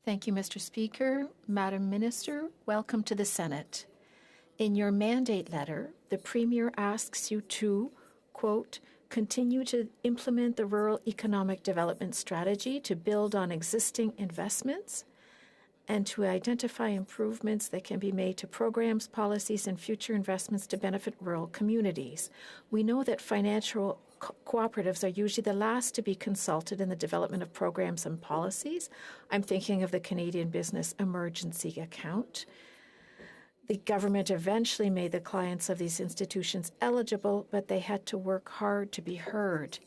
Thank you, Mr. Speaker. Madam Minister, welcome to the Senate. In your mandate letter, the Premier asks you to, quote, continue to implement the Rural Economic Development Strategy to build on existing investments and to identify improvements that can be made to programs, policies, and future investments to benefit rural communities. We know that financial cooperatives are usually the last to be consulted in the development of programs and policies. I'm thinking of the Canadian Business Emergency Account. The government eventually made the clients of these institutions eligible, but they had to work hard to be heard.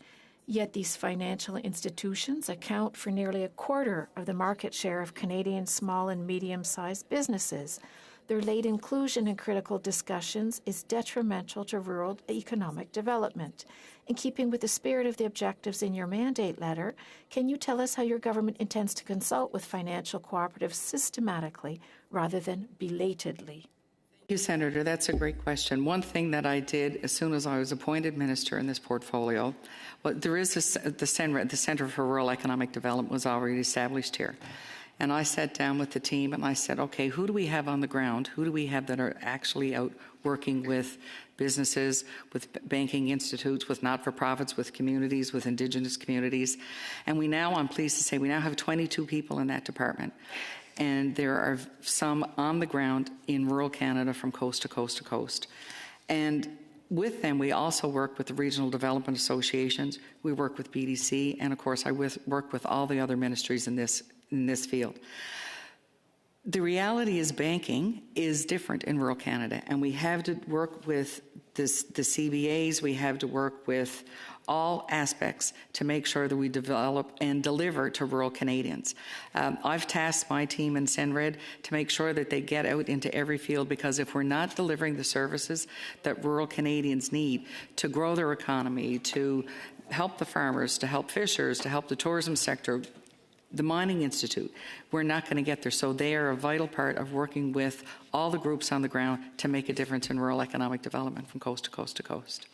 Yet these financial institutions account for nearly a quarter of the market share of Canadian small and medium-sized businesses. Their late inclusion in critical discussions is detrimental to rural economic development. In keeping with the spirit of the objectives in your mandate letter, can you tell us how your government intends to consult with financial cooperatives systematically rather than belatedly? Thank you, Senator. That's a great question. One thing that I did as soon as I was appointed minister in this portfolio, there is the Centre for Rural Economic Development was already established here. And I sat down with the team and I said, okay, who do we have on the ground? Who do we have that are actually out working with businesses, with banking institutes, with not-for-profits, with communities, with Indigenous communities? And I'm pleased to say, we now have 22 people in that department. And there are some on the ground in rural Canada from coast to coast to coast. And with them, we also work with the regional development associations. We work with BDC, and of course, I work with all the other ministries in this field. The reality is banking is different in rural Canada, and we have to work with the CBAs, we have to work with all aspects to make sure that we develop and deliver to rural Canadians. I've tasked my team in Senred to make sure that they get out into every field, because if we're not delivering the services that rural Canadians need to grow their economy, to help the farmers, to help fishers, to help the tourism sector, the Mining Institute, we're not going to get there. So they are a vital part of working with all the groups on the ground to make a difference in rural economic development from coast to coast to coast.